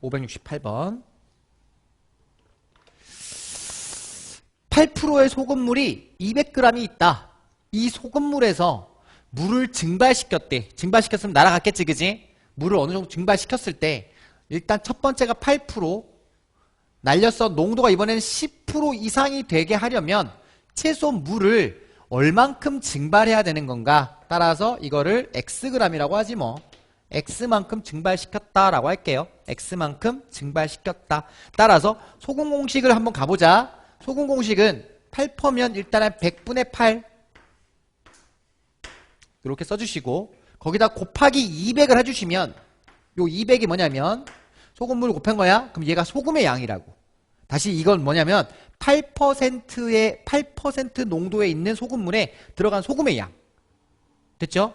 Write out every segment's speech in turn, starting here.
568번. 8%의 소금물이 200g이 있다. 이 소금물에서 물을 증발시켰대. 증발시켰으면 날아갔겠지, 그지? 물을 어느 정도 증발시켰을 때 일단 첫 번째가 8%, 날려서 농도가 이번에는 10% 이상이 되게 하려면 최소 물을 얼만큼 증발해야 되는 건가? 따라서 이거를 Xg이라고 하지 뭐. X만큼 증발시켰다라고 할게요. X만큼 증발시켰다. 따라서 소금 공식을 한번 가보자. 소금 공식은 8%면 일단은 100분의 8 이렇게 써주시고 거기다 곱하기 200을 해주시면 요 200이 뭐냐면 소금물을 곱한 거야? 그럼 얘가 소금의 양이라고. 다시 이건 뭐냐면 8%의 8% 농도에 있는 소금물에 들어간 소금의 양. 됐죠?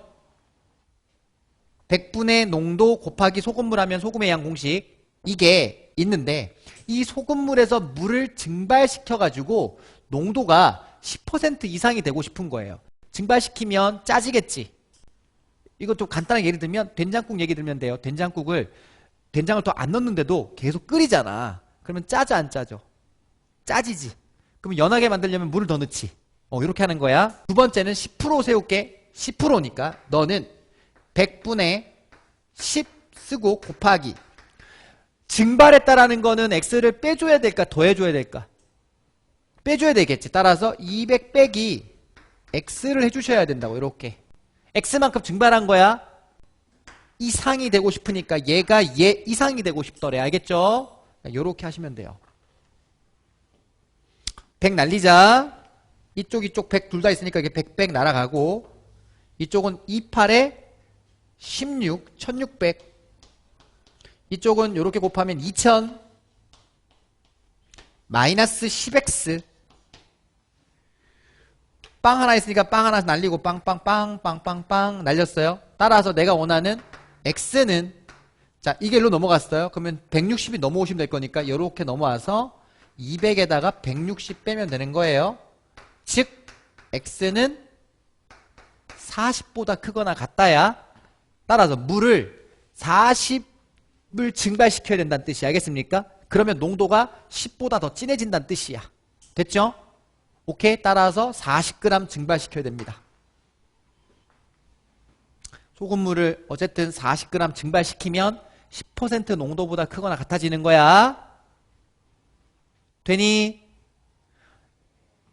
100분의 농도 곱하기 소금물 하면 소금의 양 공식 이게 있는데 이 소금물에서 물을 증발시켜 가지고 농도가 10% 이상이 되고 싶은 거예요. 증발시키면 짜지겠지. 이거 좀 간단하게 예를 들면 된장국 얘기 들면 돼요. 된장국을 된장을 더 안 넣는데도 계속 끓이잖아. 그러면 짜져 안 짜져? 짜지지. 그러면 연하게 만들려면 물을 더 넣지. 이렇게 하는 거야. 두 번째는 10% 세울게. 10%니까 너는 100분의 10 쓰고 곱하기. 증발했다라는 거는 X를 빼줘야 될까? 더해줘야 될까? 빼줘야 되겠지. 따라서 200 빼기 X를 해주셔야 된다고. 이렇게. X만큼 증발한 거야. 이상이 되고 싶으니까 얘가 얘 이상이 되고 싶더래. 알겠죠? 이렇게 하시면 돼요. 100 날리자. 이쪽 100 둘 다 있으니까 이게 100 날아가고 이쪽은 28에 16 1600 이쪽은 이렇게 곱하면 2000 마이너스 10x 빵 하나 있으니까 빵 하나 날리고 빵빵빵빵빵빵 날렸어요. 따라서 내가 원하는 x는 자 이게 일로 넘어갔어요. 그러면 160이 넘어오시면 될 거니까 이렇게 넘어와서 200에다가 160 빼면 되는 거예요. 즉 x는 40보다 크거나 같다야. 따라서 물을 40을 증발시켜야 된다는 뜻이야. 알겠습니까? 그러면 농도가 10보다 더 진해진다는 뜻이야. 됐죠? 오케이? 따라서 40g 증발시켜야 됩니다. 소금물을 어쨌든 40g 증발시키면 10% 농도보다 크거나 같아지는 거야. 되니?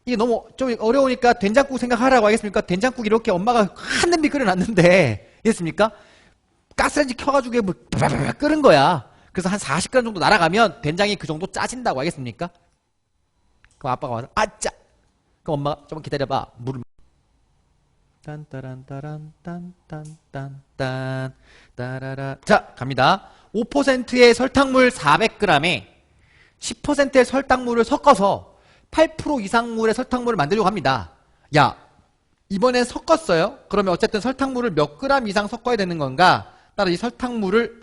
이게 너무 좀 어려우니까 된장국 생각하라고. 하겠습니까? 된장국 이렇게 엄마가 한 냄비 끓여놨는데 이랬습니까? 가스레인지 켜가지고 뭐 끓은 거야. 그래서 한 40g 정도 날아가면 된장이 그 정도 짜진다고. 하겠습니까? 그럼 아빠가 와서 짜! 그럼 엄마가 좀 기다려봐. 물을 딴따란따란 딴딴딴딴 따라라. 자 갑니다. 5%의 설탕물 400g에 10%의 설탕물을 섞어서 8% 이상물의 설탕물을 만들려고 합니다. 야 이번엔 섞었어요. 그러면 어쨌든 설탕물을 몇 그램 이상 섞어야 되는 건가? 따라 이 설탕물을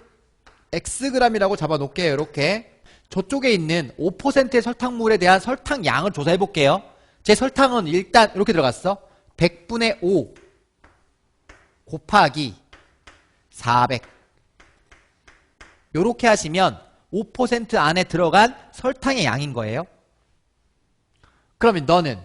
Xg이라고 잡아 놓을게요. 이렇게 저쪽에 있는 5%의 설탕물에 대한 설탕 양을 조사해 볼게요. 제 설탕은 일단 이렇게 들어갔어. 100분의 5 곱하기 400 요렇게 하시면 5% 안에 들어간 설탕의 양인 거예요. 그러면 너는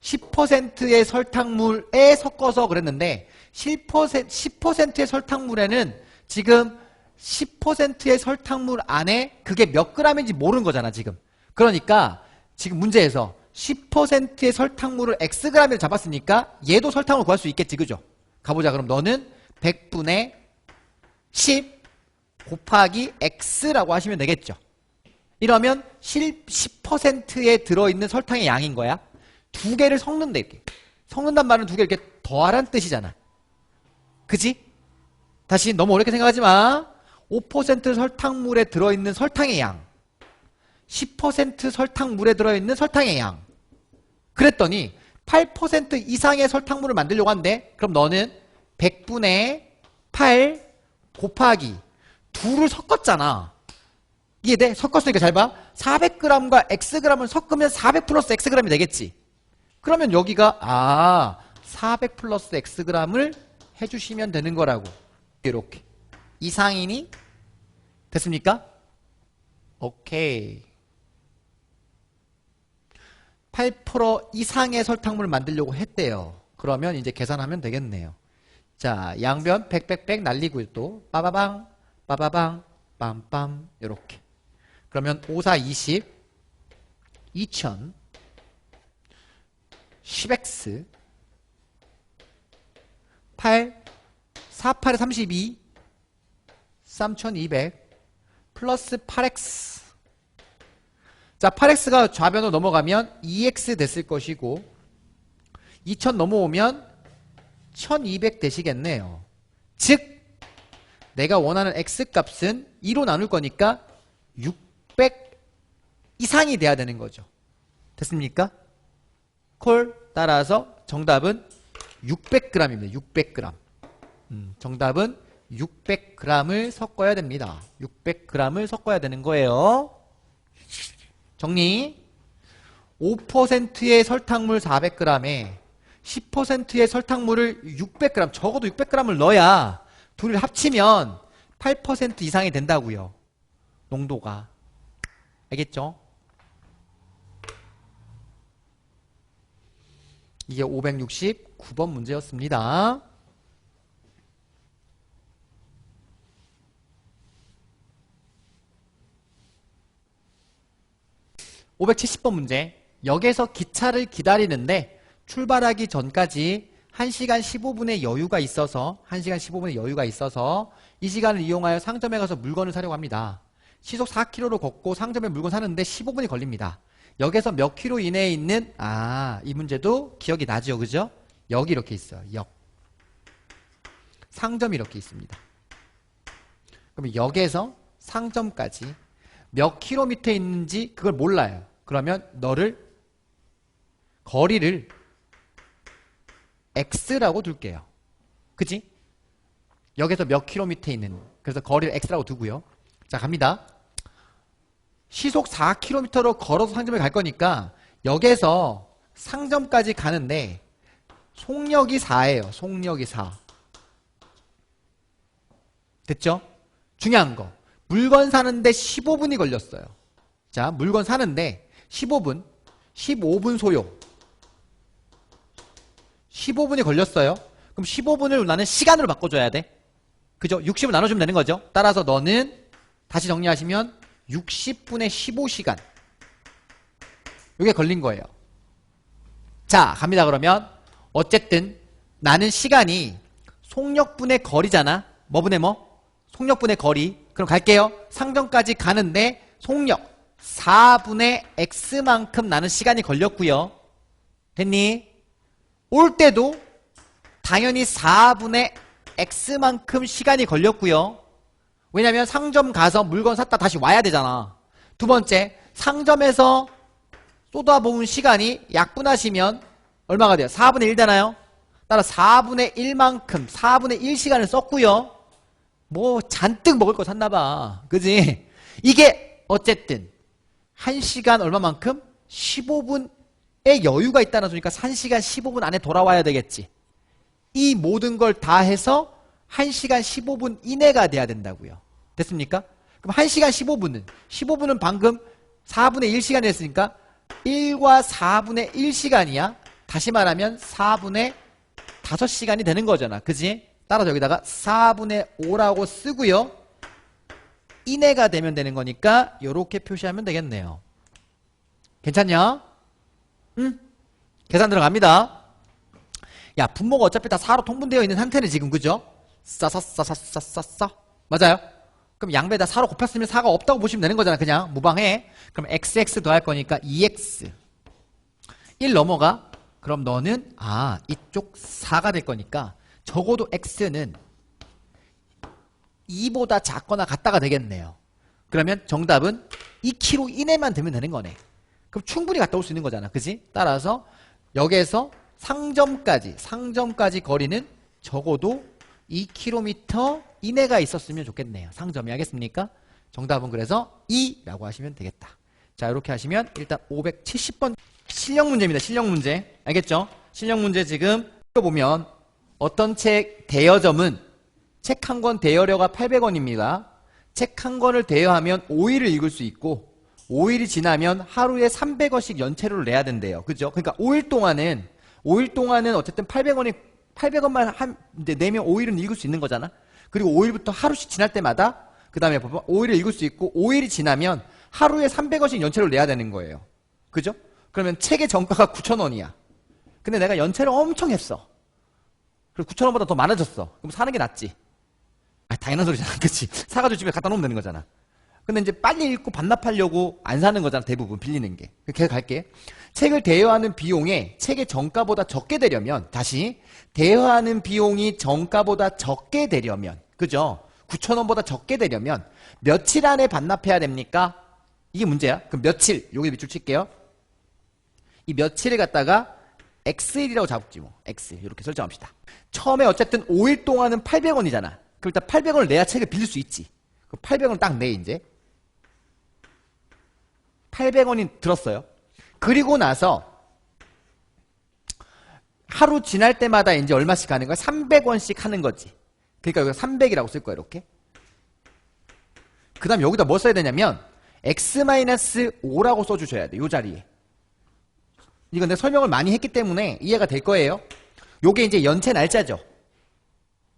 10%의 설탕물에 섞어서 그랬는데 10%의 설탕물에는 지금 10%의 설탕물 안에 그게 몇 g인지 모르는 거잖아 지금. 그러니까 지금 문제에서 10%의 설탕물을 Xg을 잡았으니까 얘도 설탕을 구할 수 있겠지. 그죠? 가보자. 그럼 너는 100분의 10 곱하기 X라고 하시면 되겠죠. 이러면 10%에 들어있는 설탕의 양인 거야. 두 개를 섞는다. 이렇게 섞는단 말은 두 개 이렇게 더하란 뜻이잖아. 그지? 다시 너무 어렵게 생각하지 마. 5% 설탕물에 들어있는 설탕의 양 10% 설탕물에 들어있는 설탕의 양. 그랬더니 8% 이상의 설탕물을 만들려고 한대. 그럼 너는 100분의 8 곱하기 2를 섞었잖아. 이해돼? 섞었으니까 잘 봐. 400g과 Xg을 섞으면 400 플러스 Xg이 되겠지. 그러면 여기가 400 플러스 Xg을 해주시면 되는 거라고. 이렇게 이상이니? 됐습니까? 오케이. 8% 이상의 설탕물을 만들려고 했대요. 그러면 이제 계산하면 되겠네요. 자, 양변 백 날리고 또 빠바방 빠바방 빰빰 요렇게. 그러면 5, 4, 20 2000 10x 8 4, 8에 32 3200 플러스 8x. 자, 8x가 좌변으로 넘어가면 2x 됐을 것이고 2000 넘어오면 1200 되시겠네요. 즉 내가 원하는 x값은 2로 나눌 거니까 600 이상이 돼야 되는 거죠. 됐습니까? 콜. 따라서 정답은 600g입니다. 600g. 정답은 600g을 섞어야 됩니다. 600g을 섞어야 되는 거예요. 정리. 5%의 설탕물 400g에 10%의 설탕물을 600g, 적어도 600g을 넣어야 둘을 합치면 8% 이상이 된다고요. 농도가. 알겠죠? 이게 569번 문제였습니다. 570번 문제. 역에서 기차를 기다리는데 출발하기 전까지 1시간 15분의 여유가 있어서 1시간 15분의 여유가 있어서 이 시간을 이용하여 상점에 가서 물건을 사려고 합니다. 시속 4km로 걷고 상점에 물건 사는데 15분이 걸립니다. 역에서 몇 킬로 이내에 있는 이 문제도 기억이 나죠. 그죠? 역이 이렇게 있어요. 역. 상점이 이렇게 있습니다. 그럼 역에서 상점까지 몇 킬로미터에 있는지 그걸 몰라요. 그러면 거리를 x라고 둘게요. 그치? 역에서 몇 킬로미터에 있는, 그래서 거리를 x라고 두고요. 자, 갑니다. 시속 4km로 걸어서 상점에 갈 거니까 역에서 상점까지 가는데 속력이 4예요. 속력이 4. 됐죠? 중요한 거. 물건 사는데 15분이 걸렸어요. 자, 물건 사는데 15분, 15분 소요. 15분이 걸렸어요. 그럼 15분을 나는 시간으로 바꿔줘야 돼. 그죠? 60을 나눠주면 되는 거죠. 따라서 너는 다시 정리하시면 60분의 15시간. 이게 걸린 거예요. 자, 갑니다. 그러면 어쨌든 나는 시간이 속력분의 거리잖아. 뭐분의 뭐? 속력분의 거리. 그럼 갈게요. 상점까지 가는데 속력 4분의 x만큼 나는 시간이 걸렸고요. 됐니? 올 때도 당연히 4분의 x만큼 시간이 걸렸고요. 왜냐면 상점 가서 물건 샀다 다시 와야 되잖아. 두 번째, 상점에서 쏟아부은 시간이 약분하시면 얼마가 돼요? 4분의 1 되나요? 따라 4분의 1만큼 4분의 1시간을 썼고요. 뭐 잔뜩 먹을 거 샀나봐. 그지? 이게 어쨌든 1시간 얼마만큼? 15분의 여유가 있다는 소리니까 1시간 15분 안에 돌아와야 되겠지. 이 모든 걸 다 해서 1시간 15분 이내가 돼야 된다고요. 됐습니까? 그럼 1시간 15분은 방금 4분의 1시간이 했으니까 1과 4분의 1시간이야. 다시 말하면 4분의 5시간이 되는 거잖아. 그지? 따라서 여기다가 4분의 5라고 쓰고요. 이내가 되면 되는 거니까 이렇게 표시하면 되겠네요. 괜찮냐? 응? 계산 들어갑니다. 야, 분모가 어차피 다 4로 통분되어 있는 상태는 지금, 그죠? 싸 맞아요? 그럼 양배에다 4로 곱했으면 4가 없다고 보시면 되는 거잖아. 그냥 무방해. 그럼 xx 더할 거니까 2x 1 넘어가. 그럼 너는 이쪽 4가 될 거니까 적어도 x는 2보다 작거나 같다가 되겠네요. 그러면 정답은 2km 이내만 되면 되는 거네. 그럼 충분히 갔다 올 수 있는 거잖아. 그지? 따라서 역에서 상점까지 거리는 적어도 2km 이내가 있었으면 좋겠네요. 상점이. 알겠습니까? 정답은 그래서 2라고 하시면 되겠다. 자, 이렇게 하시면 일단 570번 실력 문제입니다. 실력 문제. 알겠죠? 실력 문제 지금 보면 어떤 책 대여점은 책 한 권 대여료가 800원입니다. 책 한 권을 대여하면 5일을 읽을 수 있고 5일이 지나면 하루에 300원씩 연체료를 내야 된대요. 그죠? 그러니까 5일 동안은 어쨌든 800원만 이제 내면 5일은 읽을 수 있는 거잖아. 그리고 5일부터 하루씩 지날 때마다 그 다음에 5일을 읽을 수 있고 5일이 지나면 하루에 300원씩 연체료를 내야 되는 거예요. 그죠? 그러면 책의 정가가 9,000원이야. 근데 내가 연체를 엄청 했어. 그리고 9,000원보다 더 많아졌어. 그럼 사는 게 낫지. 아, 당연한 소리잖아. 그치? 사가지고 집에 갖다 놓으면 되는 거잖아. 근데 이제 빨리 읽고 반납하려고 안 사는 거잖아. 대부분 빌리는 게. 계속 갈게. 책을 대여하는 비용에 책의 정가보다 적게 되려면, 다시 대여하는 비용이 정가보다 적게 되려면, 그죠? 9,000원보다 적게 되려면 며칠 안에 반납해야 됩니까? 이게 문제야. 그럼 며칠, 여기 밑줄 칠게요. 이 며칠을 갖다가 X일이라고 잡을지 뭐. X 이렇게 설정합시다. 처음에 어쨌든 5일 동안은 800원이잖아. 그럼 일단 800원을 내야 책을 빌릴 수 있지. 그럼 800원을 딱 내 이제. 800원이 들었어요. 그리고 나서 하루 지날 때마다 이제 얼마씩 하는 거야? 300원씩 하는 거지. 그러니까 여기가 300이라고 쓸 거야, 이렇게. 그 다음 여기다 뭐 써야 되냐면 X-5라고 써주셔야 돼, 요 자리에. 이건 내가 설명을 많이 했기 때문에 이해가 될 거예요. 요게 이제 연체 날짜죠.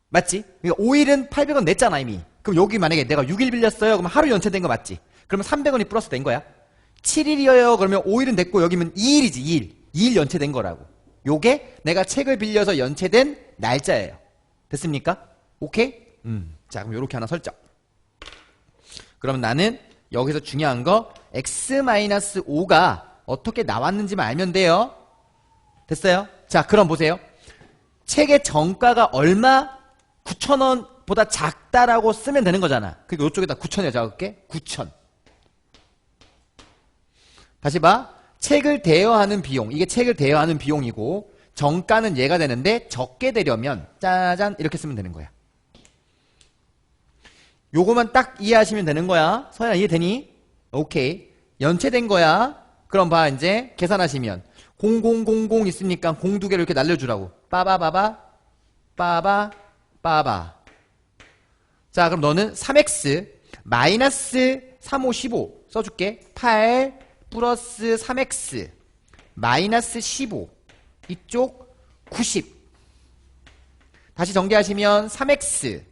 맞지? 그러니까 5일은 800원 냈잖아, 이미. 그럼 여기 만약에 내가 6일 빌렸어요. 그럼 하루 연체된 거 맞지? 그러면 300원이 플러스 된 거야. 7일이어요. 그러면 5일은 됐고 여기면 2일이지, 2일. 2일 연체된 거라고. 요게 내가 책을 빌려서 연체된 날짜예요. 됐습니까? 오케이? 자, 그럼 요렇게 하나 설정. 그럼 나는 여기서 중요한 거 X-5가 어떻게 나왔는지만 알면 돼요. 됐어요? 자, 그럼 보세요. 책의 정가가 얼마? 9,000원보다 작다라고 쓰면 되는 거잖아. 그러니까 이쪽에다 9,000에 적을게. 9,000. 다시 봐. 책을 대여하는 비용. 이게 책을 대여하는 비용이고 정가는 얘가 되는데 적게 되려면 짜잔 이렇게 쓰면 되는 거야. 요거만 딱 이해하시면 되는 거야. 서연아 이해되니? 오케이. 연체된 거야. 그럼 봐 이제 계산하시면 0000 있으니까 공 두 개를 이렇게 날려주라고. 빠바바바 빠바 빠바. 자, 그럼 너는 3x 마이너스 3, 5, 15 써줄게. 8 플러스 3x 마이너스 15 이쪽 90. 다시 정리하시면 3x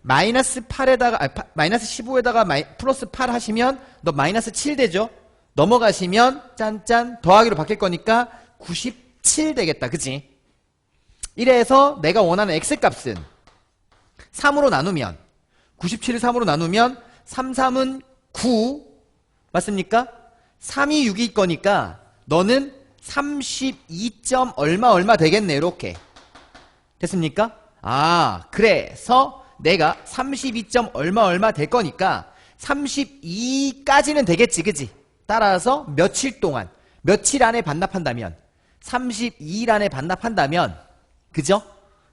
마이너스 8에다가 마이너스 15에다가 플러스 8 하시면 너 마이너스 7 되죠? 넘어가시면 짠짠 더하기로 바뀔 거니까 97 되겠다. 그치? 이래서 내가 원하는 x값은 3으로 나누면 97을 3으로 나누면 3, 3은 9 맞습니까? 3이 6일 거니까 너는 32점 얼마 되겠네. 이렇게 됐습니까? 아, 그래서 내가 32점 얼마 될 거니까 32까지는 되겠지. 그치? 따라서 며칠 동안 며칠 안에 반납한다면 32일 안에 반납한다면 그죠?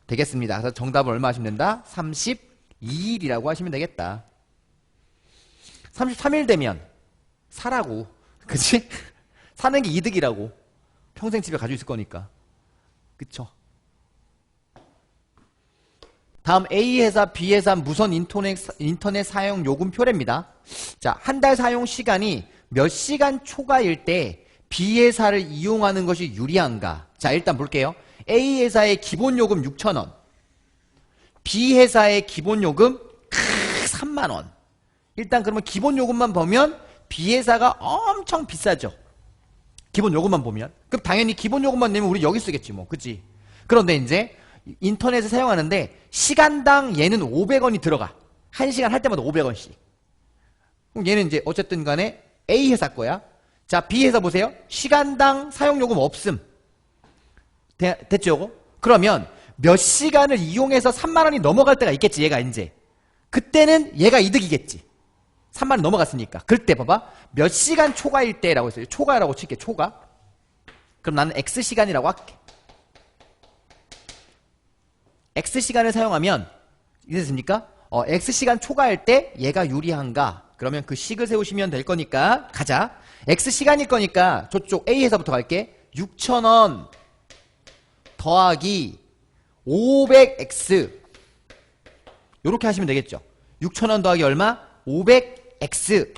되겠습니다. 그래서 정답을 얼마 하시면 된다? 32일이라고 하시면 되겠다. 33일 되면 사라고. 그치? 사는 게 이득이라고. 평생 집에 가지고 있을 거니까. 그쵸? 다음 A회사, B회사 무선 인터넷 사용 요금표례입니다. 자, 한 달 사용 시간이 몇 시간 초과일 때 B회사를 이용하는 것이 유리한가? 자, 일단 볼게요. A회사의 기본요금 6,000원. B회사의 기본요금 3만원. 일단 그러면 기본요금만 보면 B회사가 엄청 비싸죠. 기본요금만 보면. 그럼 당연히 기본요금만 내면 우리 여기 쓰겠지 뭐. 그치? 그런데 이제 인터넷을 사용하는데 시간당 얘는 500원이 들어가. 1시간 할 때마다 500원씩. 그럼 얘는 이제 어쨌든 간에 A회사 거야. 자, B회사 보세요. 시간당 사용요금 없음. 됐죠, 요거? 그러면 몇 시간을 이용해서 3만원이 넘어갈 때가 있겠지, 얘가 이제. 그때는 얘가 이득이겠지. 3만원 넘어갔으니까. 그때 봐봐. 몇 시간 초과일 때라고 했어요. 초과라고 칠게, 초과. 그럼 나는 X시간이라고 할게. X시간을 사용하면, 이해됐습니까? X시간 초과일 때 얘가 유리한가? 그러면 그 식을 세우시면 될 거니까, 가자. X시간일 거니까 저쪽 A회사부터 갈게. 6,000원 더하기 500X 요렇게 하시면 되겠죠. 6,000원 더하기 얼마? 500x.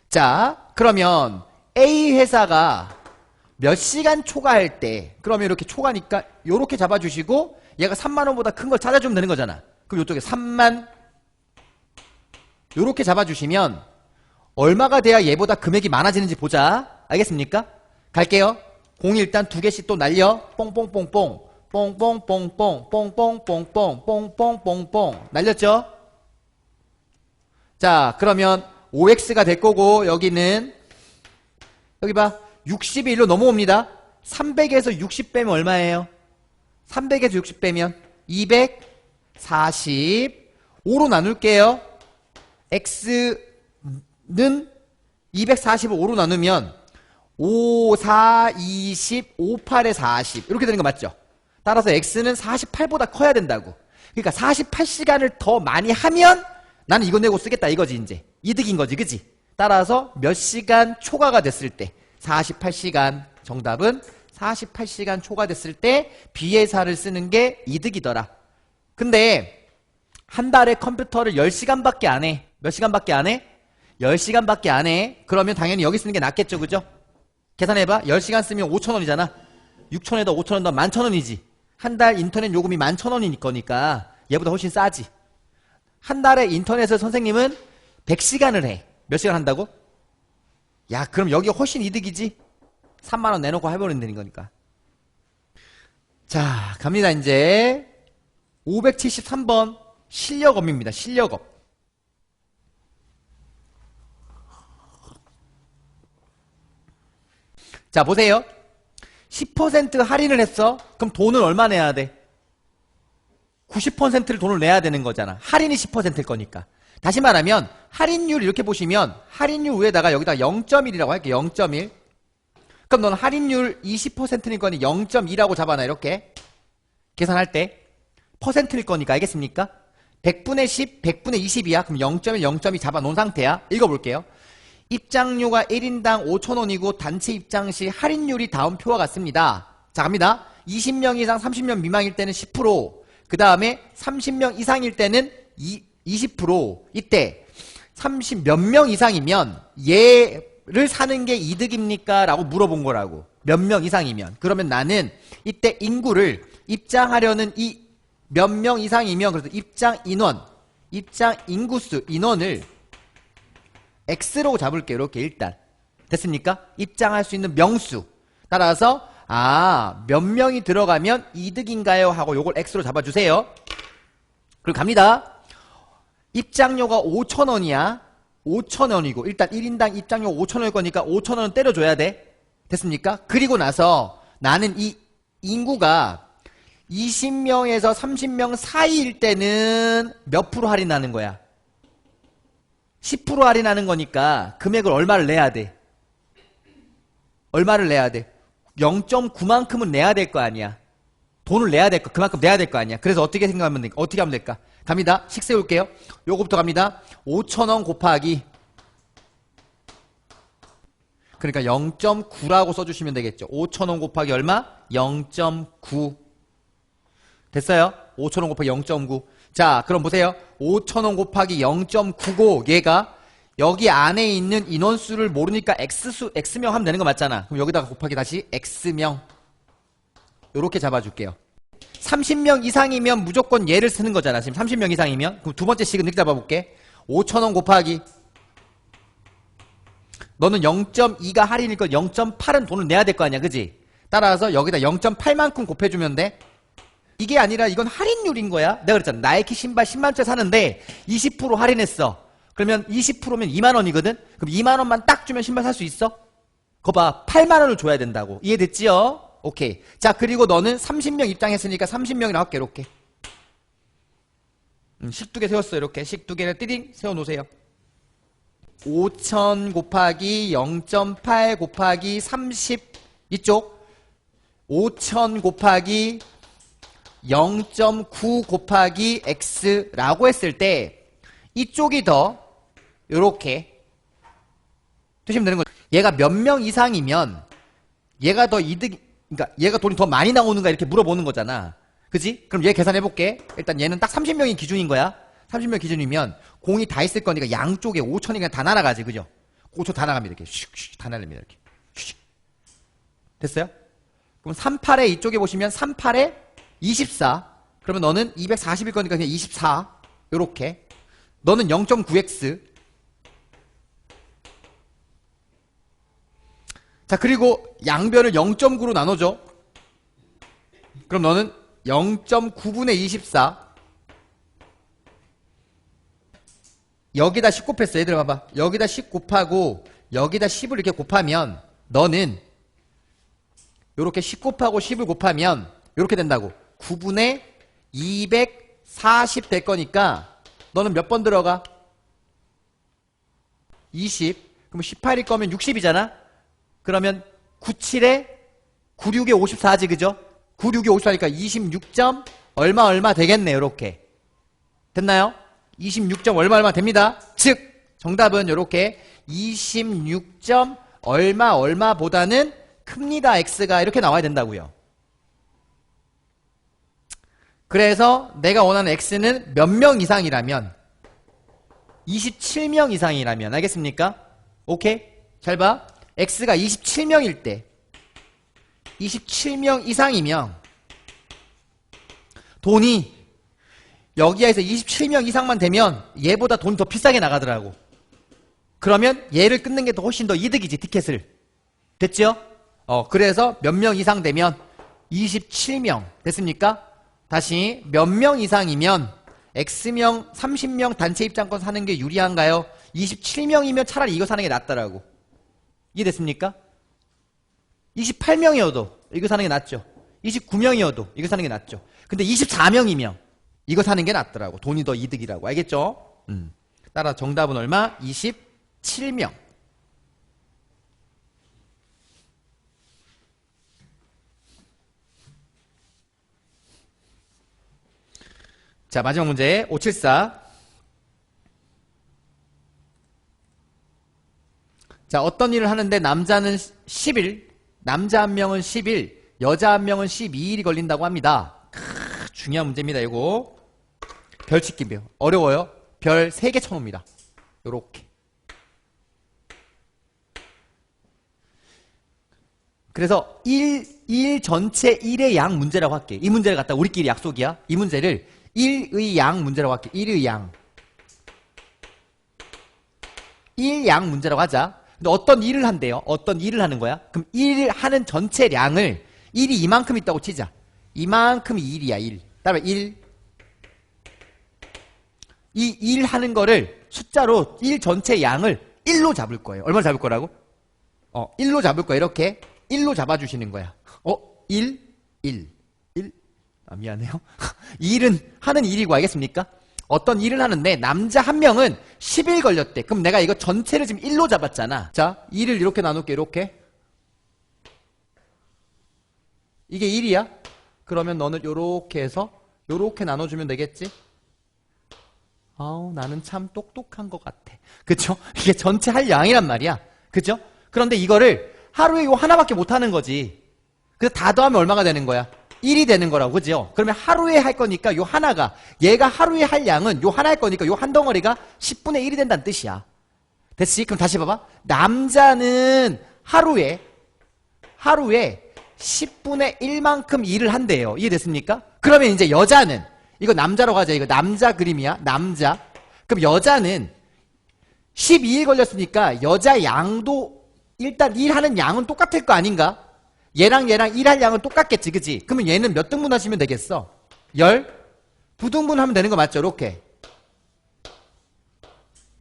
자, 그러면 A 회사가 몇 시간 초과할 때, 그러면 이렇게 초과니까 요렇게 잡아주시고 얘가 3만원보다 큰 걸 찾아주면 되는 거잖아. 그럼 이쪽에 3만 요렇게 잡아주시면 얼마가 돼야 얘보다 금액이 많아지는지 보자. 알겠습니까? 갈게요. 공이 일단 두 개씩 또 날려. 뽕뽕뽕뽕 뽕뽕뽕뽕 뽕뽕뽕뽕 뽕뽕뽕뽕 날렸죠? 자, 그러면 5x가 될 거고 여기는 여기 봐. 60이 1로 넘어옵니다. 300에서 60 빼면 얼마예요? 300에서 60 빼면 245로 나눌게요. x는 245로 5로 나누면 5, 4, 20, 5, 8에 40 이렇게 되는 거 맞죠? 따라서 x는 48보다 커야 된다고. 그러니까 48시간을 더 많이 하면 나는 이거 내고 쓰겠다 이거지. 이제 이득인 거지, 그지? 따라서 몇 시간 초과가 됐을 때 48시간, 정답은 48시간 초과됐을 때 B회사를 쓰는 게 이득이더라. 근데 한 달에 컴퓨터를 10시간밖에 안 해. 몇 시간밖에 안 해? 10시간밖에 안 해. 그러면 당연히 여기 쓰는 게 낫겠죠, 그죠? 계산해봐. 10시간 쓰면 5,000원이잖아. 6,000원에다 5,000원 더 11,000원이지. 한 달 인터넷 요금이 11,000원일 거니까 얘보다 훨씬 싸지. 한 달에 인터넷을 선생님은 100시간을 해. 몇 시간 한다고? 야, 그럼 여기가 훨씬 이득이지? 3만원 내놓고 해버리면 되는 거니까. 자, 갑니다, 이제. 573번 실력업입니다. 실력업. 자, 보세요. 10% 할인을 했어. 그럼 돈을 얼마 내야 돼? 90%를 돈을 내야 되는 거잖아. 할인이 10%일 거니까. 다시 말하면 할인율 이렇게 보시면 할인율 위에다가 여기다 0.1이라고 할게요. 0.1. 그럼 넌 할인율 20%일 거니 0.2라고 잡아놔. 이렇게 계산할 때 퍼센트일 거니까. 알겠습니까? 100분의 10, 100분의 20이야. 그럼 0.1, 0.2 잡아놓은 상태야. 읽어볼게요. 입장료가 1인당 5,000원이고 단체 입장 시 할인율이 다음 표와 같습니다. 자, 갑니다. 20명 이상 30명 미만일 때는 10%, 그 다음에 30명 이상일 때는 20%. 이때 30 몇 명 이상이면 얘를 사는 게 이득입니까? 라고 물어본 거라고. 몇 명 이상이면. 그러면 나는 이때 인구를 입장하려는 이 몇 명 이상이면, 그래서 입장 인원, 입장 인구수, 인원을 X로 잡을게요. 이렇게 일단. 됐습니까? 입장할 수 있는 명수. 따라서 몇 명이 들어가면 이득인가요? 하고 요걸 X로 잡아주세요. 그리고 갑니다. 입장료가 5,000원이야. 5,000원이고 일단 1인당 입장료 5,000원일 거니까 5,000원은 때려줘야 돼. 됐습니까? 그리고 나서 나는 이 인구가 20명에서 30명 사이일 때는 몇 프로 할인하는 거야? 10% 할인하는 거니까 금액을 얼마를 내야 돼? 얼마를 내야 돼? 0.9만큼은 내야 될 거 아니야. 돈을 내야 될 거, 그만큼 내야 될 거 아니야. 그래서 어떻게 생각하면 될까? 어떻게 하면 될까? 갑니다. 식 세울게요. 요거부터 갑니다. 5,000원 곱하기, 그러니까 0.9라고 써주시면 되겠죠. 5,000원 곱하기 얼마? 0.9. 됐어요? 5,000원 곱하기 0.9. 자, 그럼 보세요. 5,000원 곱하기 0.9고 얘가 여기 안에 있는 인원수를 모르니까 X명 하면 되는 거 맞잖아. 그럼 여기다가 곱하기 다시 X명. 요렇게 잡아줄게요. 30명 이상이면 무조건 얘를 쓰는 거잖아. 지금 30명 이상이면. 그럼 두 번째 식은 이렇게 잡아볼게. 5,000원 곱하기, 너는 0.2가 할인일 거 0.8은 돈을 내야 될 거 아니야. 그지? 따라서 여기다 0.8만큼 곱해주면 돼. 이게 아니라 이건 할인율인 거야. 내가 그랬잖아. 나이키 신발 10만원짜리 사는데 20% 할인했어. 그러면 20%면 2만원이거든? 그럼 2만원만 딱 주면 신발 살 수 있어? 거 봐. 8만원을 줘야 된다고. 이해됐지요? 오케이. 자, 그리고 너는 30명 입장했으니까 30명이라고 할게. 이렇게. 식 두 개 세웠어요. 이렇게. 식 두 개를 띠딩 세워놓으세요. 5,000 곱하기 0.8 곱하기 30 이쪽 5,000 곱하기 0.9 곱하기 X라고 했을 때 이쪽이 더 요렇게 두시면 되는 거죠. 얘가 몇 명 이상이면 얘가 더 이득, 그러니까 얘가 돈이 더 많이 나오는가 이렇게 물어보는 거잖아. 그지? 그럼 얘 계산해볼게. 일단 얘는 딱 30명이 기준인 거야. 30명 기준이면 공이 다 있을 거니까 양쪽에 5천이 그냥 다 날아가지, 그죠? 5천 다 나갑니다. 이렇게 슉슉 다 날립니다. 이렇게 슉슉. 됐어요? 그럼 38에 이쪽에 보시면 38에 24. 그러면 너는 240일 거니까 그냥 24. 요렇게. 너는 0.9x. 자, 그리고 양변을 0.9로 나눠줘. 그럼 너는 0.9분의 24. 여기다 10 곱했어. 얘들 봐봐. 여기다 10 곱하고 여기다 10을 이렇게 곱하면 너는 요렇게 10 곱하고 10을 곱하면 요렇게 된다고. 9분의 240 될 거니까 너는 몇 번 들어가? 20. 그럼 18일 거면 60이잖아? 그러면 97에 96에 54지, 그죠? 96에 54니까 26점 얼마 되겠네. 요렇게. 됐나요? 26점 얼마 됩니다. 즉 정답은 요렇게 26점 얼마보다는 큽니다. x가 이렇게 나와야 된다고요. 그래서 내가 원하는 x는 몇 명 이상이라면 27명 이상이라면 알겠습니까? 오케이? 잘 봐. x가 27명일 때 27명 이상이면 돈이 여기에서 27명 이상만 되면 얘보다 돈이 더 비싸게 나가더라고. 그러면 얘를 끊는 게 더 훨씬 더 이득이지, 티켓을. 됐죠? 그래서 몇 명 이상 되면 27명 됐습니까? 다시 몇 명 이상이면 X명 30명 단체 입장권 사는 게 유리한가요? 27명이면 차라리 이거 사는 게 낫더라고. 이해됐습니까? 28명이어도 이거 사는 게 낫죠. 29명이어도 이거 사는 게 낫죠. 근데 24명이면 이거 사는 게 낫더라고. 돈이 더 이득이라고. 알겠죠? 따라 정답은 얼마? 27명. 자, 마지막 문제 574. 자, 어떤 일을 하는데 남자는 10일, 남자 한 명은 10일, 여자 한 명은 12일이 걸린다고 합니다. 중요한 문제입니다. 이거 별짓기 배워. 어려워요. 별 3개 쳐놓습니다. 요렇게. 그래서 일 전체 1의 양 문제라고 할게. 이 문제를 갖다 우리끼리 약속이야. 이 문제를 1의 양 문제라고 할게. 1의 양. 1양 문제라고 하자. 근데 어떤 일을 한대요? 어떤 일을 하는 거야? 그럼 일을 하는 전체량을 1이 이만큼 있다고 치자. 이만큼이 1이야. 1. 그다음에 1. 이 일 하는 거를 숫자로 일 전체 양을 1로 잡을 거예요. 얼마나 잡을 거라고? 1로 잡을 거야. 이렇게 1로 잡아주시는 거야. 1. 미안해요. 일은 하는 일이고 알겠습니까? 어떤 일을 하는데 남자 한 명은 10일 걸렸대. 그럼 내가 이거 전체를 지금 1로 잡았잖아. 자, 2를 이렇게 나눌게. 이렇게. 이게 1이야. 그러면 너는 요렇게 해서 요렇게 나눠주면 되겠지? 나는 참 똑똑한 것 같아. 그쵸? 이게 전체 할 양이란 말이야. 그쵸? 그런데 이거를 하루에 요 하나밖에 못 하는 거지. 그래서 다 더하면 얼마가 되는 거야? 1이 되는 거라고, 그죠? 그러면 하루에 할 거니까 요 하나가, 얘가 하루에 할 양은 요 하나일 거니까 요 한 덩어리가 10분의 1이 된다는 뜻이야. 됐지? 그럼 다시 봐봐. 남자는 하루에 10분의 1만큼 일을 한대요. 이해됐습니까? 그러면 이제 여자는, 이거 남자로 가자. 이거 남자 그림이야. 남자. 그럼 여자는 12일 걸렸으니까 여자 양도 일단 일하는 양은 똑같을 거 아닌가? 얘랑 일할 양은 똑같겠지, 그치? 그러면 얘는 몇 등분 하시면 되겠어? 12등분 하면 되는 거 맞죠? 이렇게.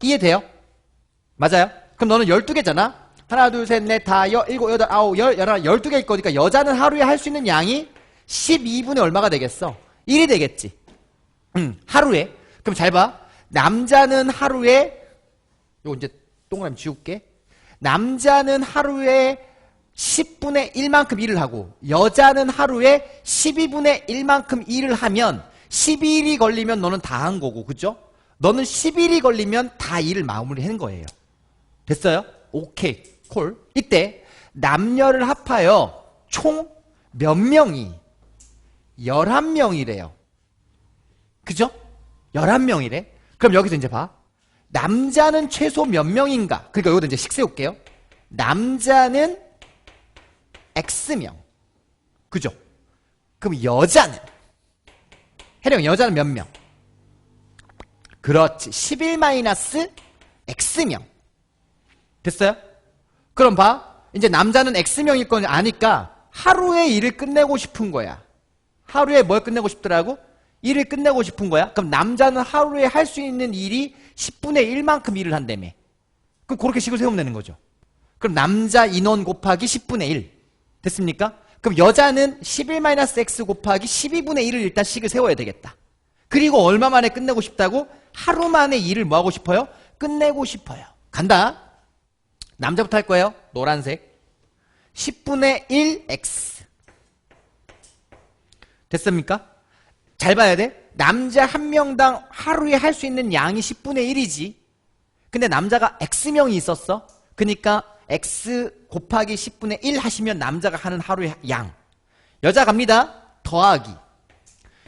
이해돼요? 맞아요? 그럼 너는 12개잖아? 하나, 둘, 셋, 넷, 다, 일곱, 여덟, 아홉, 열, 12개일 거니까 여자는 하루에 할 수 있는 양이 12분의 얼마가 되겠어? 1이 되겠지. 하루에. 그럼 잘 봐. 남자는 하루에, 요거 이제 동그라미 지울게. 남자는 하루에 10분의 1만큼 일을 하고 여자는 하루에 12분의 1만큼 일을 하면 12일이 걸리면 너는 다 한 거고, 그죠? 너는 10일이 걸리면 다 일을 마무리한 거예요. 됐어요? 오케이, 콜. 이때 남녀를 합하여 총 몇 명이 11명이래요. 그죠? 11명이래. 그럼 여기서 이제 봐. 남자는 최소 몇 명인가? 그러니까 여기다 이제 식 세울게요. 남자는 X명. 그죠? 그럼 여자는? 혜령, 여자는 몇 명? 그렇지. 11-X명. 됐어요? 그럼 봐. 이제 남자는 X명일 건 아니까 하루에 일을 끝내고 싶은 거야. 하루에 뭘 끝내고 싶더라고? 일을 끝내고 싶은 거야. 그럼 남자는 하루에 할 수 있는 일이 10분의 1만큼 일을 한다며. 그럼 그렇게 식을 세우면 되는 거죠. 그럼 남자 인원 곱하기 10분의 1. 됐습니까? 그럼 여자는 11-X 곱하기 12분의 1을 일단 식을 세워야 되겠다. 그리고 얼마 만에 끝내고 싶다고? 하루 만에 일을 뭐 하고 싶어요? 끝내고 싶어요. 간다. 남자부터 할 거예요. 노란색. 10분의 1X. 됐습니까? 잘 봐야 돼. 남자 한 명당 하루에 할 수 있는 양이 10분의 1이지. 근데 남자가 X명이 있었어. 그러니까 X 곱하기 10분의 1 하시면 남자가 하는 하루의 양. 여자 갑니다. 더하기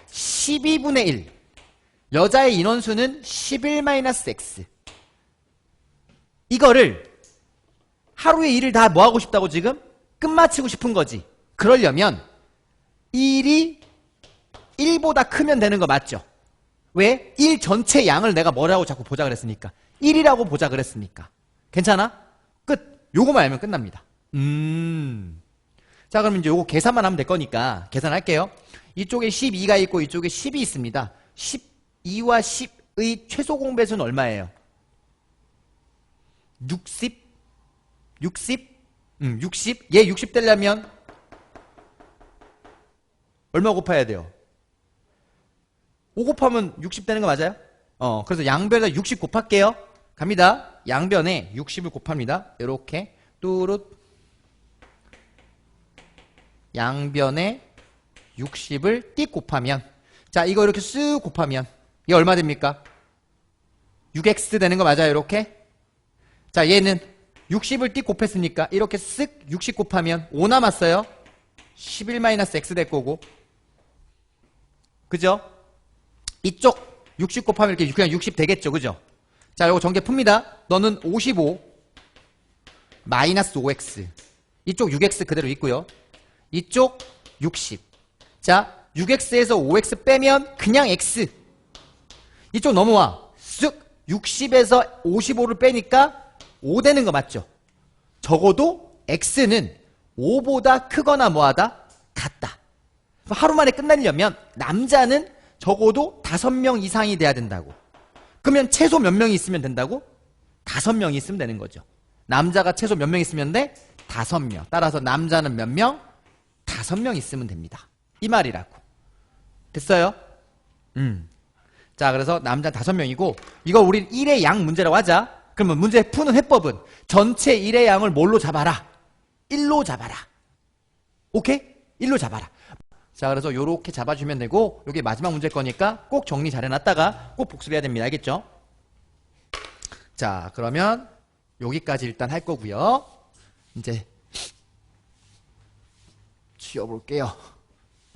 12분의 1. 여자의 인원수는 11-X. 이거를 하루의 일을 다 뭐 하고 싶다고 지금? 끝마치고 싶은 거지. 그러려면 일이 1보다 크면 되는 거 맞죠? 왜? 1 전체 양을 내가 뭐라고 자꾸 보자 그랬으니까. 1이라고 보자 그랬으니까. 괜찮아? 끝. 요거만 알면 끝납니다. 자, 그럼 이제 요거 계산만 하면 될 거니까 계산할게요. 이쪽에 12가 있고 이쪽에 10이 있습니다. 12와 10의 최소 공배수는 얼마예요? 60? 60? 60? 얘 60 되려면 얼마 곱해야 돼요? 5 곱하면 60 되는 거 맞아요? 그래서 양변에 60 곱할게요. 갑니다. 양변에 60을 곱합니다. 이렇게 뚜룻 양변에 60을 띡 곱하면, 자, 이거 이렇게 쓱 곱하면 이게 얼마 됩니까? 6x 되는 거 맞아요? 이렇게. 자, 얘는 60을 띡 곱했으니까 이렇게 쓱 60 곱하면 5 남았어요. 11-x 될 거고. 그죠? 이쪽 60 곱하면 이렇게 그냥 60 되겠죠. 그죠? 자, 요거 전개 풉니다. 너는 55 마이너스 5x. 이쪽 6x 그대로 있고요. 이쪽 60. 자, 6x에서 5x 빼면 그냥 x. 이쪽 넘어와. 쓱 60에서 55를 빼니까 5 되는 거 맞죠? 적어도 x는 5보다 크거나 뭐하다? 같다. 하루 만에 끝내려면 남자는 적어도 5명 이상이 돼야 된다고. 그러면 최소 몇 명이 있으면 된다고? 5명이 있으면 되는 거죠. 남자가 최소 몇 명 있으면 돼? 5명. 따라서 남자는 몇 명? 5명 있으면 됩니다. 이 말이라고. 됐어요? 자, 그래서 남자 5명이고 이거 우리 1의 양 문제라고 하자. 그러면 문제 푸는 해법은 전체 1의 양을 뭘로 잡아라? 1로 잡아라. 오케이? 1로 잡아라. 자, 그래서 요렇게 잡아주면 되고 요게 마지막 문제일 거니까 꼭 정리 잘 해놨다가 꼭 복습해야 됩니다. 알겠죠? 자, 그러면 여기까지 일단 할 거고요. 이제 지워볼게요.